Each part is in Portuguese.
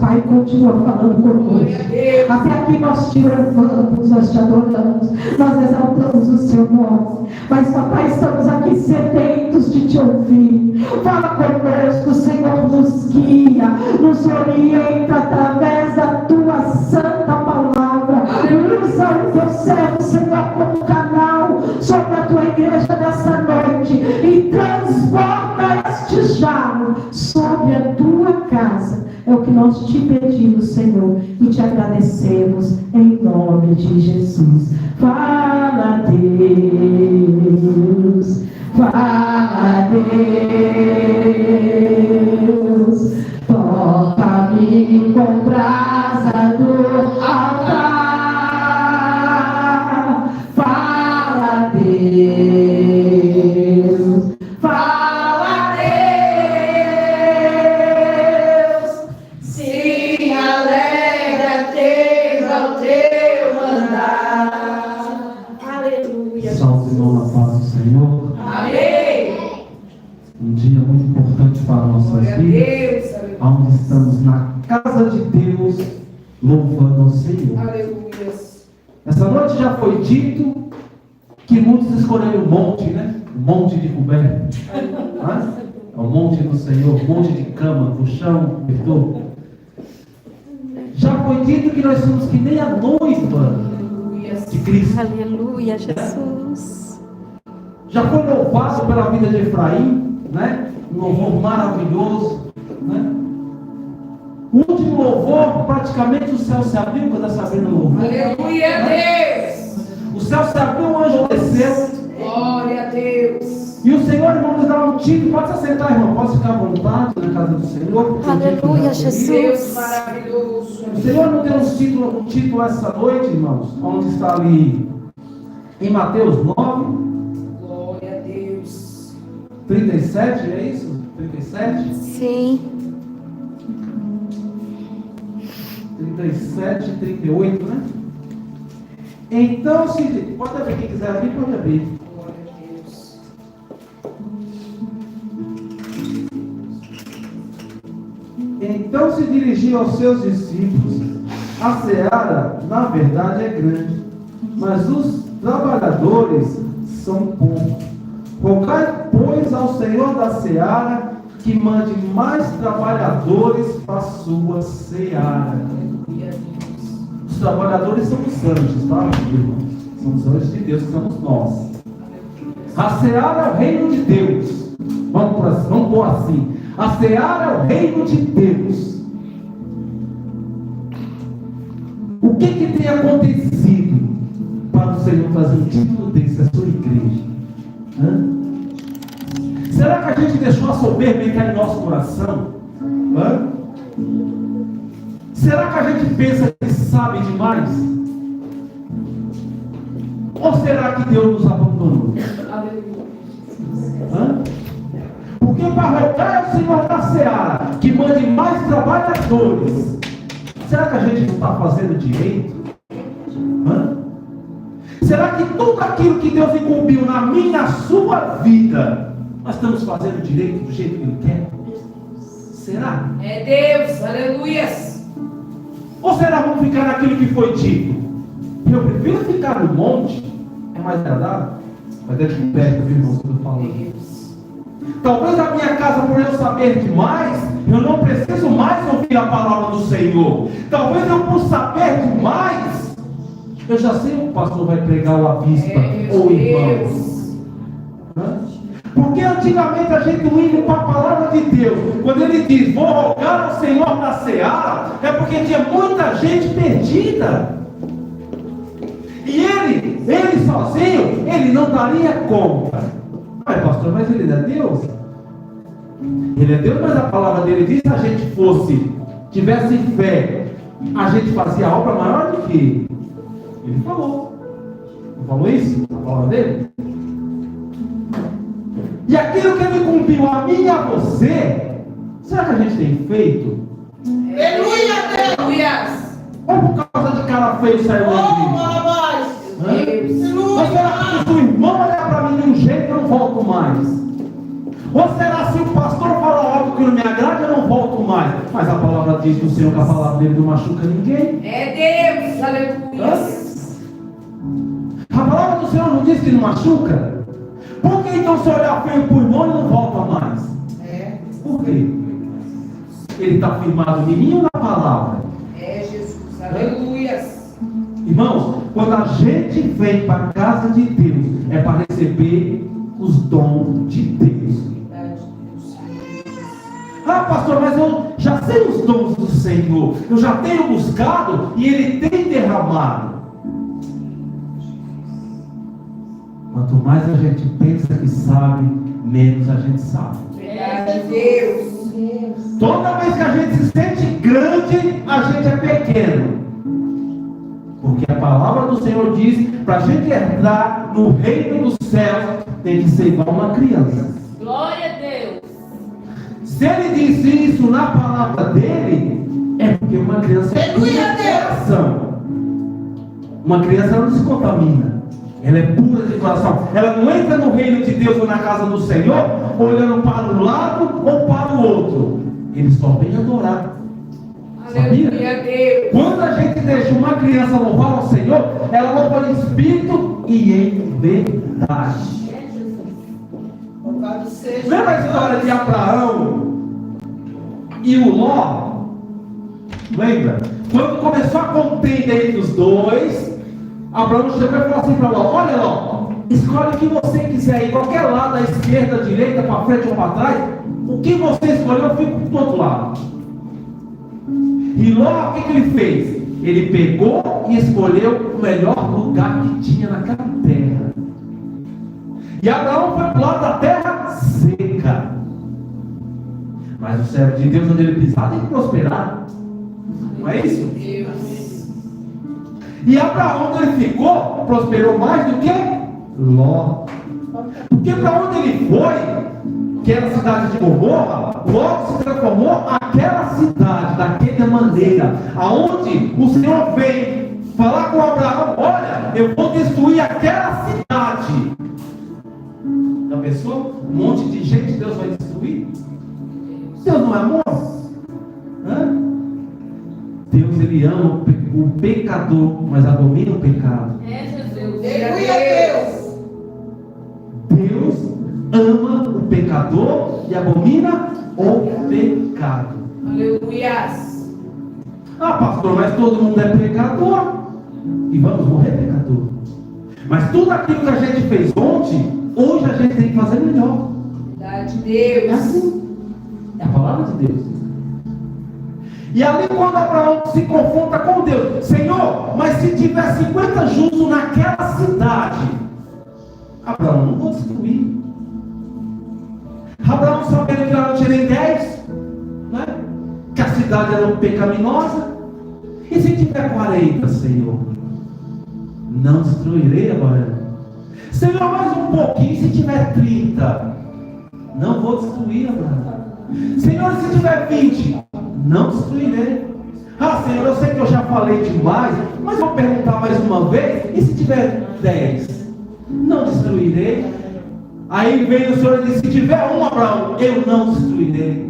Pai continua falando conosco. Até aqui nós te louvamos, nós te adoramos, nós exaltamos o seu nome. Mas, papai, estamos aqui sedentos de te ouvir. Fala conosco, Senhor, nos guia, nos orienta através da tua santa palavra. Usa o teu servo, Senhor, como canal sobre a tua igreja nessa noite e transforma este jarro sobre a tua casa. É o que nós te pedimos, Senhor, e te agradecemos em nome de Jesus. Fala, Deus, fala, Deus, toca-me com brasa do altar. Fala, Deus, fala, Deus, se alegra Deus ao teu mandar. Aleluia. Salve, irmão, na paz do Senhor. Amém. Um dia muito importante para nossas vidas, onde estamos na casa de Deus, louvando ao Senhor. Aleluia. Essa noite já foi dito que muitos escolheram o monte, né? O monte de coberto. É o monte do Senhor, monte de cama, colchão, cobertor. Já foi dito que nós somos que nem a noiva de Cristo. Aleluia, Jesus. Já foi louvado pela vida de Efraim, né? Um louvor maravilhoso, né? O último louvor, praticamente o céu se abriu quando a Sabrina louvou. Aleluia, Deus. O céu se abriu, o anjo desceu. Glória a Deus. E o Senhor, irmão, nos dá um título. Pode se assentar, irmão. Pode ficar à vontade na casa do Senhor. Aleluia, Jesus. Deus maravilhoso. O Senhor não deu um título essa noite, irmãos, onde está ali em Mateus 9, Glória a Deus. 37, é isso? 37? Sim. 37 e 38, né? Então, se pode abrir, quem quiser abrir, pode abrir. Glória a Deus. Então se dirigiu aos seus discípulos: a seara, na verdade, é grande, mas os trabalhadores são poucos. Rogai, pois, ao Senhor da seara que mande mais trabalhadores para a sua seara. Os trabalhadores são os anjos, tá, irmãos? São os anjos de Deus, que somos nós. A seara é o reino de Deus. Vamos pôr assim. A seara é o reino de Deus. O que tem acontecido para o Senhor fazer um título desse à sua igreja? Será que a gente deixou a soberba entrar em nosso coração? Será que a gente pensa que sabe demais? Ou será que Deus nos abandonou? Porque para rogar ao Senhor da seara que mande mais trabalhadores, será que a gente não está fazendo direito? Será que tudo aquilo que Deus incumbiu na minha e na sua vida, nós estamos fazendo direito do jeito que Ele quer? Será? É Deus, aleluia. Ou será que vamos ficar naquilo que foi dito? Eu prefiro ficar no monte, é mais agradável, mas é de perto, viu, irmãos, que eu estou falando. Talvez a minha casa, por eu saber demais, eu não preciso mais ouvir a palavra do Senhor. Talvez eu, por saber demais, eu já sei o pastor vai pregar o bispa ou o irmão. Porque antigamente a gente ia para a palavra de Deus. Quando ele diz, vou rogar ao Senhor da seara, é porque tinha muita gente perdida. E ele sozinho, ele não daria conta. Mas pastor, mas ele é Deus? Ele é Deus, mas a palavra dele diz, se a gente tivesse fé, a gente fazia a obra maior do que ele. Ele falou. Não falou isso? A palavra dele? E aquilo que ele cumpriu a mim e a você, será que a gente tem feito? Aleluia, Ou por causa de cara feio saiu da igreja? Ou será que se o irmão olhar para mim de um jeito, eu não volto mais? Ou será se o pastor fala algo que não me agrada, eu não volto mais? Mas a palavra diz do Senhor que a palavra dele não machuca ninguém. É Deus, aleluia. A palavra do Senhor não diz que não machuca? Por que então se olhar feio por irmão e não volta mais? Por quê? Ele está firmado em mim ou na palavra? É Jesus, aleluia. Irmãos, quando a gente vem para a casa de Deus, é para receber os dons de Deus. Ah, pastor, mas eu já sei os dons do Senhor. Eu já tenho buscado e Ele tem derramado. Quanto mais a gente pensa que sabe, menos a gente sabe. Verdade, Deus. Toda vez que a gente se sente grande, a gente é pequeno. Porque a palavra do Senhor diz, para a gente entrar no reino dos céus, tem que ser igual uma criança. Glória a Deus. Se ele diz isso na palavra dele, é porque uma criança é pura de coração. Uma criança ela não se contamina. Ela é pura de coração. Ela não entra no reino de Deus ou na casa do Senhor, olhando para um lado ou para o outro. Ele só vem adorar. Sabia? Aleluia, Deus. Quando a gente deixa uma criança louvar ao Senhor, ela louva em espírito e em verdade. Lembra a história de Abraão e o Ló? Lembra? Quando começou a contenda entre os dois, Abraão chegou e falou assim para Ló: olha Ló, escolhe o que você quiser ir, qualquer lado, à esquerda, à direita, para frente ou para trás. O que você escolher, eu fico do outro lado. E Ló, o que ele fez? Ele pegou e escolheu o melhor lugar que tinha naquela terra. E Abraão foi para o lado da terra seca. Mas o servo de Deus, onde ele pisar, tem que prosperar. Não é isso? Deus. E Abraão, onde ele ficou, prosperou mais do que Ló. Porque para onde ele foi, que era a cidade de Gomorra, logo se transformou aquela cidade, daquela maneira, aonde o Senhor veio falar com Abraão: olha, eu vou destruir aquela cidade. Já pensou? Um monte de gente Deus vai destruir? Deus não é amor? Hã? Deus, ele ama o pecador, mas abomina o pecado. É Jesus. Aleluia, Deus ama o pecador e abomina o pecado. Aleluia. Ah, pastor, mas todo mundo é pecador e vamos morrer pecador. Mas tudo aquilo que a gente fez ontem, hoje a gente tem que fazer melhor. Verdade, Deus. É assim. É a palavra de Deus. E ali quando Abraão se confronta com Deus: Senhor, mas se tiver 50 justos naquela cidade, Abraão, não vou destruir. Abraão sabendo que ela não tinha nem 10, né? Que a cidade era pecaminosa. E se tiver 40, Senhor, não destruirei agora. Senhor, mais um pouquinho. Se tiver 30, não vou destruir, Abraão. Senhor, se tiver 20, não destruirei. Ah, Senhor, eu sei que eu já falei demais, mas vou perguntar mais uma vez. E se tiver 10, não destruirei. Aí veio o Senhor e disse: se tiver um, Abraão, eu não destruirei.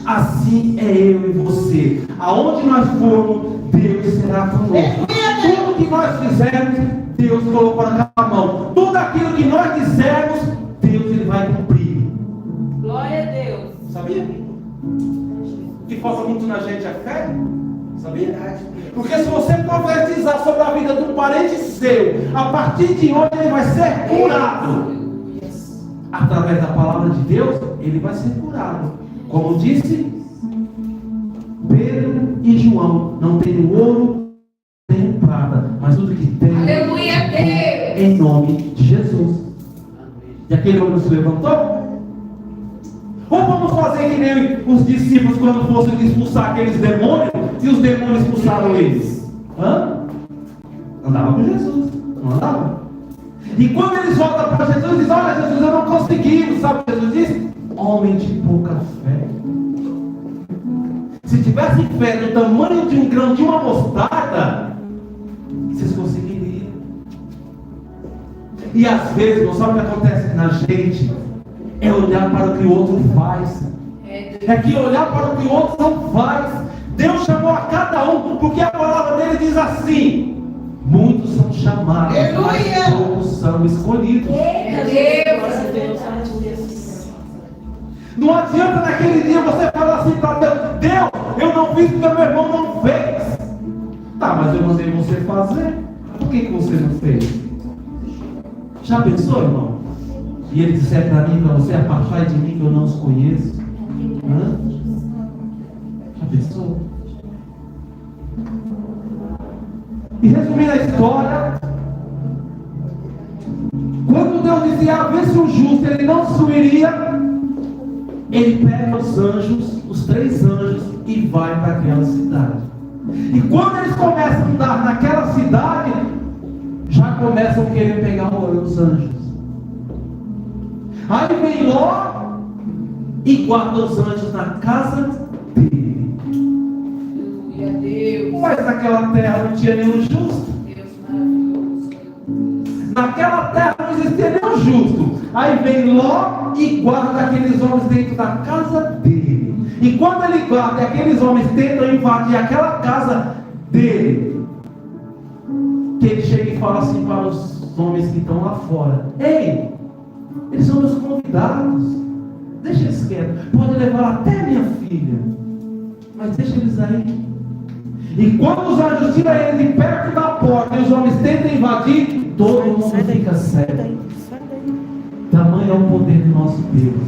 Assim é eu e você. Aonde nós formos, Deus será conosco. Tudo que nós fizermos, Deus colocou naquela mão. Tudo aquilo que nós dissermos, Deus ele vai cumprir. Glória a Deus. Sabia? Que falta muito na gente a fé. Sabia? Porque se você profetizar sobre a vida de um parente seu, a partir de hoje ele vai ser curado. Através da palavra de Deus, ele vai ser curado. Como disse Pedro e João: não tenho ouro, nem prata, mas tudo que tenho, Aleluia, Deus. em nome de Jesus. E aquele homem se levantou? Ou vamos fazer que nem os discípulos quando fossem expulsar aqueles demônios, e os demônios expulsaram eles? Andava com Jesus, não andava? E quando eles voltam para Jesus, dizem: olha Jesus, eu não consegui. Sabe o que Jesus disse? Homem de pouca fé. Se tivesse fé do tamanho de um grão de uma mostarda, vocês conseguiriam. E às vezes, não sabe o que acontece na gente? É olhar para o que o outro faz. é que olhar para o que o outro não faz. Deus chamou a cada um, porque a palavra dele diz assim: muitos são chamados, mas poucos são escolhidos. Não adianta naquele dia você falar assim para Deus: Deus, eu não fiz porque meu irmão não fez. Tá, mas eu mandei você fazer, por que você não fez? Já pensou, irmão? E ele disser para mim, para você: apartai de mim que eu não os conheço. Hã? Já pensou? E resumindo a história, quando Deus dizia: vê se o justo ele não sumiria, ele pega os anjos, os 3 anjos, e vai para aquela cidade. E quando eles começam a andar naquela cidade, já começam a querer pegar os anjos. Aí vem Ló e guarda os anjos na casa dele. Aleluia, Deus. Mas naquela terra não tinha nenhum justo. Deus maravilhoso. Naquela terra não existia nenhum justo. Aí vem Ló e guarda aqueles homens dentro da casa dele. E quando ele guarda, aqueles homens tentam invadir aquela casa dele, que ele chega e fala assim para os homens que estão lá fora: ei, eles são meus convidados, deixa eles quietos, pode levar até minha filha, mas deixa eles aí. E quando os anjos tiram eles de perto da porta e os homens tentam invadir, todo mundo fica cego. Tamanho é o poder do nosso Deus.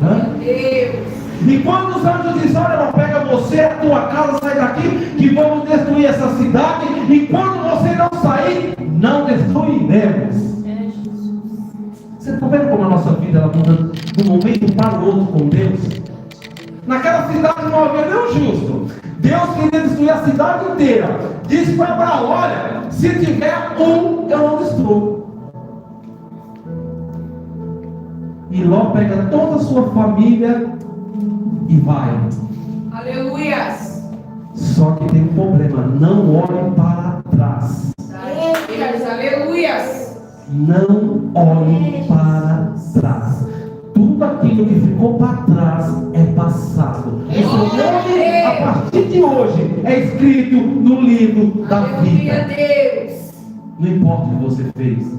Hã? Deus. E quando os anjos dizem: olha, não pega você, a tua casa, sai daqui, que vamos destruir essa cidade, e quando você não sair, não destruiremos. Você está vendo como a nossa vida ela muda de um momento para o outro com Deus? Naquela cidade não havia nenhum justo. Deus queria destruir a cidade inteira. Disse para Abraão: olha, se tiver um, eu não destruo. E Ló pega toda a sua família e vai. Aleluias. Só que tem um problema: não olhe para trás. Aleluias. Não olhe para trás. Tudo aquilo que ficou para trás é passado. O seu nome, a partir de hoje, é escrito no livro da Aleluia, vida. Deus. Não importa o que você fez.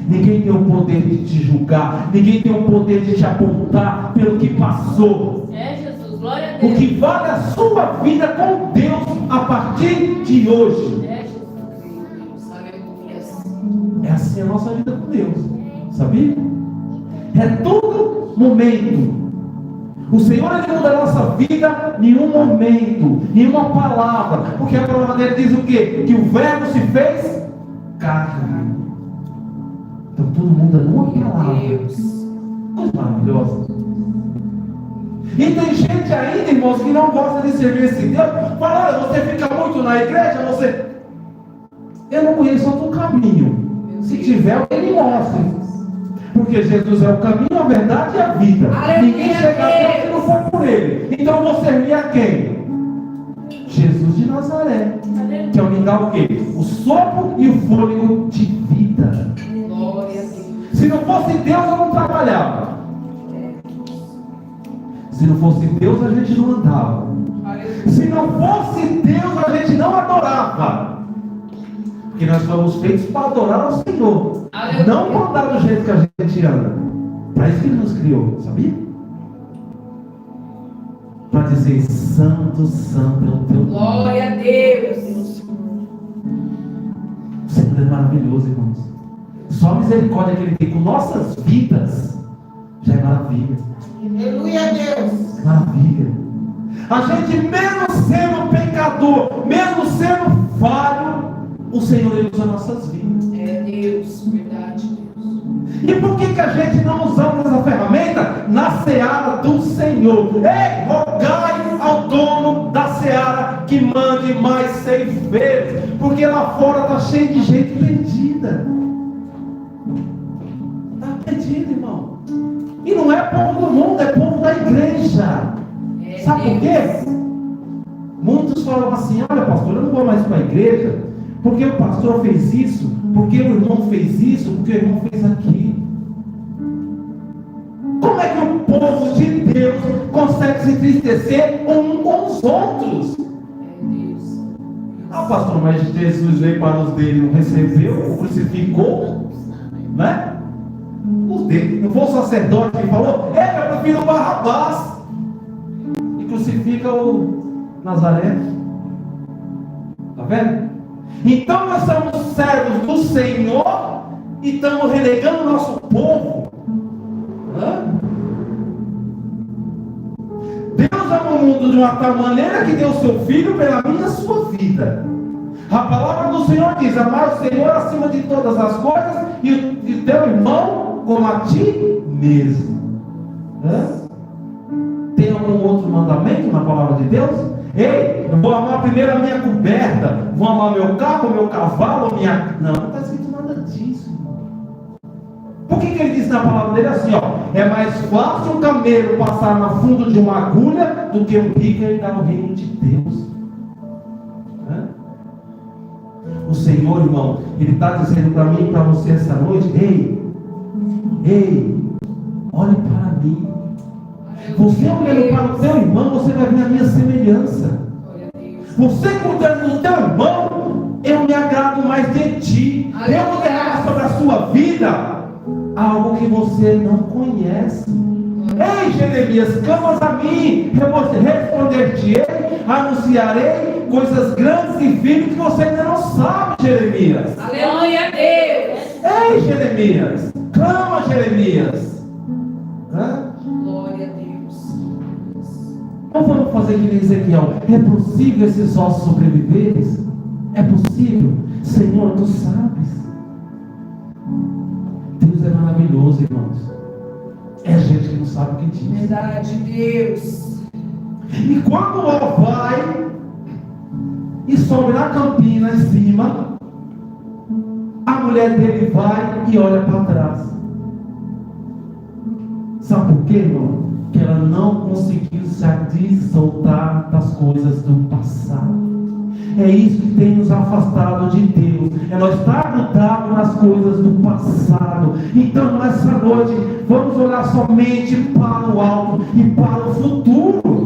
Ninguém tem o poder de te julgar. Ninguém tem o poder de te apontar pelo que passou. Jesus, glória a O Deus. que vale a sua vida com Deus a partir de hoje. Jesus, aleluias. É assim a nossa vida com Deus. Sabia? É todo momento. O Senhor ele muda a nossa vida em um momento, em uma palavra. Porque a palavra dele diz o quê? Que o verbo se fez carne. Então tudo muda numa palavra. Coisa maravilhosa. E tem gente ainda, irmãos, que não gosta de servir esse Deus. Fala: olha, você fica muito na igreja, você... Eu não conheço outro caminho. Se tiver, ele mostre. Porque Jesus é o caminho, a verdade e a vida. Aleluia, Ninguém chega a Deus se não for por ele. Então eu vou servir a quem? Jesus de Nazaré. Que é o que dá o quê? O sopro e o fôlego de vida. Glória a Deus. Se não fosse Deus, eu não trabalhava. Se não fosse Deus, a gente não andava. Aleluia. Se não fosse Deus, a gente não adorava. Porque nós fomos feitos para adorar ao Senhor. Aleluia. Não para andar do jeito que a gente anda. Para isso que Ele nos criou, sabia? Para dizer: santo, santo é o teu nome. Glória a Deus. O Senhor é maravilhoso, irmãos. Só a misericórdia que Ele tem com nossas vidas já é maravilha. Aleluia, Deus. Maravilha. A gente, mesmo sendo pecador, mesmo sendo falho, o Senhor ele usa nossas vidas. É Deus, verdade, Deus. E por que a gente não usamos essa ferramenta na seara do Senhor? Ei, rogai ao dono da seara que mande mais ceifeiros, porque lá fora está cheio de gente perdida. Está perdida, irmão. E não é povo do mundo, é povo da igreja. Sabe por quê? Muitos falam assim: olha, pastor, eu não vou mais para a igreja, porque o pastor fez isso, porque o irmão fez isso, porque o irmão fez aquilo. Como é que o povo de Deus consegue se entristecer um com os outros. Ah, pastor, mas Jesus veio para os dele, não recebeu, o crucificou, né? Os dele, não foi o sacerdote que falou, eu prefiro Barrabás, e crucifica o Nazaré. Está vendo? Então nós somos servos do Senhor e estamos relegando o nosso povo. Deus ama o mundo de uma tal maneira que deu seu Filho pela minha e a sua vida. A palavra do Senhor diz: amar o Senhor acima de todas as coisas e o teu irmão como a ti mesmo. Tem algum outro mandamento na palavra de Deus? Ei, eu vou amar primeiro a minha coberta, vou amar meu carro, meu cavalo, minha... Não está escrito nada disso. Por que ele diz na palavra dele assim, ó? É mais fácil um camelo passar no fundo de uma agulha do que um rico entrar no reino de Deus. O Senhor, irmão, Ele está dizendo para mim e para você essa noite: ei, olhe para mim. Você olhando para o teu irmão, você vai ver a minha semelhança. Você cuidando do teu irmão, eu me agrado mais de ti. Eu vou derramar sobre a sua vida algo que você não conhece. Ei, Jeremias, clamas a mim, responder-te-ei, anunciarei coisas grandes e firmes que você ainda não sabe, Jeremias. Aleluia, Deus. Ei, Jeremias, clama, Jeremias. Glória a Deus. Ou vamos fazer que nem Ezequiel? É possível esses ossos sobreviverem? É possível? Senhor, tu sabes. Deus é maravilhoso, irmãos. É a gente que não sabe o que diz. Verdade, Deus. E quando o Ló vai e sobe na campina em cima, a mulher dele vai e olha para trás. Sabe por quê, irmão? Que ela não conseguiu se soltar das coisas do passado. É isso que tem nos afastado de Deus. É nós estar grudado nas coisas do passado. Então, nessa noite, vamos olhar somente para o alto e para o futuro.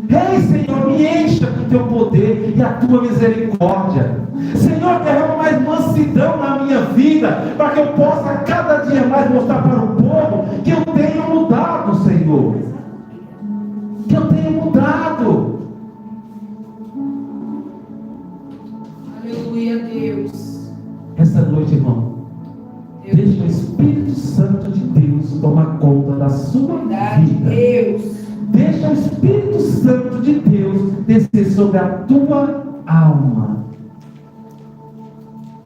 Ei, Senhor, me encha com teu poder e a tua misericórdia. Senhor, derrama mais mansidão na minha vida, para que eu possa cada dia mais mostrar para o povo que eu tenho mudado, Senhor. Que eu tenho mudado. Aleluia, Deus. Essa noite, irmão, deixa o Espírito Santo de Deus tomar conta da sua Verdade, vida. Deus. Deixa o Espírito Santo de Deus descer sobre a tua alma.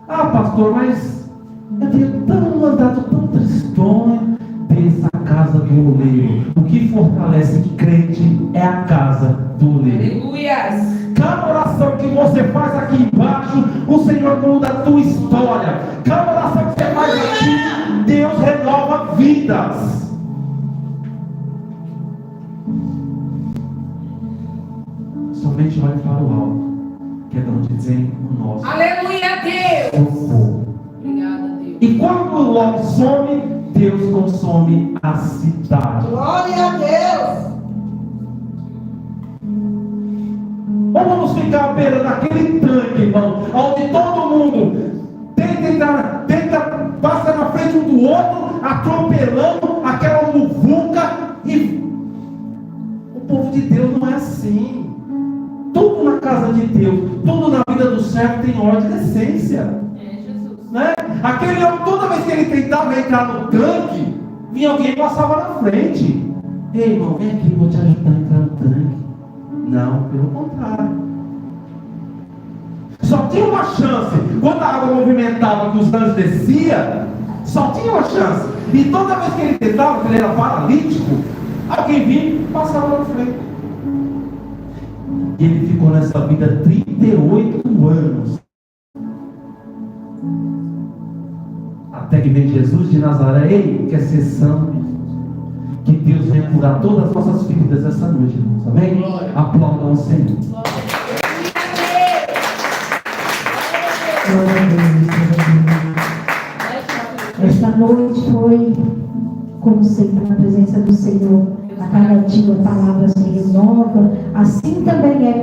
Ah, pastor, mas eu tenho tão andado tão tristonho. Desça a casa do oleiro. O que fortalece que crente é a casa do oleiro. Aleluia. Cada oração que você faz aqui embaixo, o Senhor muda a tua história. Cada oração que você faz aqui, Deus renova vidas. Somente olhe para o alto, que é de onde vem o nosso Aleluia, Deus. socorro. Obrigada, Deus. E quando o Ló some, Deus consome a cidade. Glória a Deus. Ou vamos ficar à beira daquele tanque, irmão, onde todo mundo passa na frente um do outro, atropelando aquela muvuca, e o povo de Deus não é assim. Tudo na casa de Deus, tudo na vida do servo tem ordem e decência. Né? Aquele homem, toda vez que ele tentava entrar no tanque, vinha alguém e passava na frente. Ei, irmão, vem aqui, vou te ajudar a entrar no tanque. Não, pelo contrário. Só tinha uma chance. Quando a água movimentava, que os anjos desciam, só tinha uma chance. E toda vez que ele tentava, que ele era paralítico, alguém vinha e passava na frente. E ele ficou nessa vida 38 anos. Até que vem Jesus de Nazaré. Ei, quer ser santo? Que Deus venha curar todas as nossas feridas essa noite, irmãos. Amém? Glória. Aplaudam o Senhor. Esta noite foi, como sempre, na presença do Senhor. tua palavra se renova, assim também é